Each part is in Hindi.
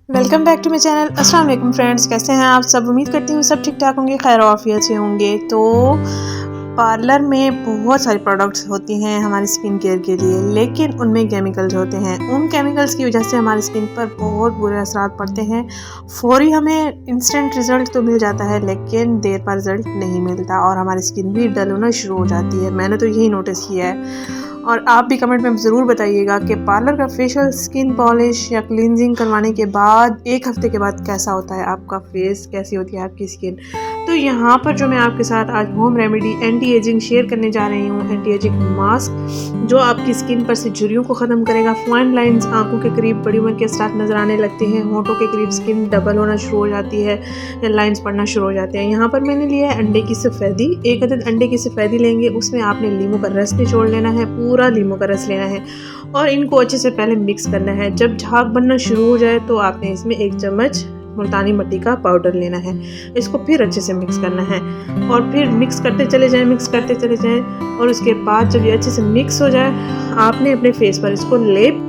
Welcome back to my channel. अस्सलाम वालेकुम फ्रेंड्स, कैसे हैं आप सब। उम्मीद करती हूँ सब ठीक ठाक होंगे, खैर आफियत से होंगे। तो पार्लर में बहुत सारी प्रोडक्ट्स होती हैं हमारी स्किन केयर के लिए, लेकिन उनमें केमिकल्स होते हैं। उन केमिकल्स की वजह से हमारी स्किन पर बहुत बुरे असरात पड़ते हैं। फौरी हमें इंस्टेंट रिज़ल्ट तो मिल जाता है, लेकिन देर पर रिज़ल्ट नहीं मिलता और हमारी स्किन भी डल होना शुरू हो जाती है। मैंने तो यही नोटिस किया है और आप भी कमेंट में ज़रूर बताइएगा कि पार्लर का फेशियल, स्किन पॉलिश या क्लींजिंग करवाने के बाद 1 हफ्ते के बाद कैसा होता है आपका फेस, कैसी होती है आपकी स्किन। तो यहाँ पर जो मैं आपके साथ आज home remedy anti ageing share करने जा रही हूँ, एंटी एजिंग मास्क जो आपकी स्किन पर से झुर्रियों को ख़त्म करेगा। फाइन लाइंस आंखों के करीब बड़ी उम्र के असरात नज़र आने लगते हैं, होंठों के करीब स्किन डबल होना शुरू हो जाती है या लाइंस पड़ना शुरू हो जाते हैं। यहाँ पर मैंने लिया है अंडे की सफ़ेदी। 1 अदद अंडे की सफ़ेदी लेंगे, उसमें आपने लीमू का रस निचोड़ लेना है, पूरा लीमू का रस लेना है और इनको अच्छे से पहले मिक्स करना है। जब झाग बनना शुरू हो जाए तो आपने इसमें 1 चम्मच मुल्तानी मिट्टी का पाउडर लेना है। इसको फिर अच्छे से मिक्स करना है और फिर मिक्स करते चले जाएं, मिक्स करते चले जाएं। और उसके बाद जब ये अच्छे से मिक्स हो जाए, आपने अपने फेस पर इसको लेप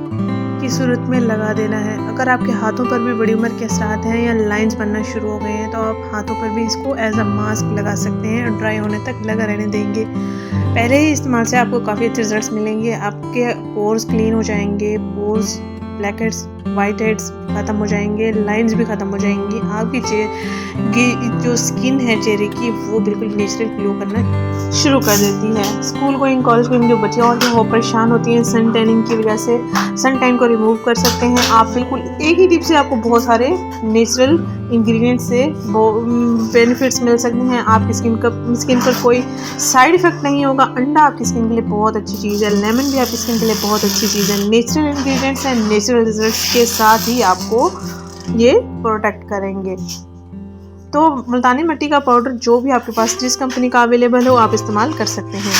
की सूरत में लगा देना है। अगर आपके हाथों पर भी बड़ी उम्र के असरात हैं या लाइंस बनना शुरू हो गए हैं तो आप हाथों पर भी इसको एज अ मास्क लगा सकते हैं और ड्राई होने तक लगा रहने देंगे। पहले ही इस्तेमाल से आपको काफ़ी अच्छे रिजल्ट्स मिलेंगे। आपके पोर्स क्लीन हो जाएंगे, pores, black heads, white heads ख़त्म हो जाएंगे, लाइंस भी ख़त्म हो जाएंगी। आपकी जो स्किन है चेहरे की वो बिल्कुल नेचुरल ग्लो करना शुरू कर देती है। स्कूल गोइंग, कॉलेज गोइंग जो बच्चे और जो वो परेशान होती हैं सन टैनिंग की वजह से, सन टैन को रिमूव कर सकते हैं आप बिल्कुल एक ही टिप से। आपको बहुत सारे नेचुरल इंग्रेडिएंट से बेनिफिट्स मिल सकते हैं। आपकी स्किन पर कोई साइड इफ़ेक्ट नहीं होगा। अंडा आपकी स्किन के लिए बहुत अच्छी चीज़ है, लेमन भी आपकी स्किन के लिए बहुत अच्छी चीज़ है। Natural ingredients and natural results के साथ ही आपको ये प्रोटेक्ट करेंगे। तो मुल्तानी मिट्टी का पाउडर जो भी आपके पास जिस कंपनी का अवेलेबल हो आप इस्तेमाल कर सकते हैं।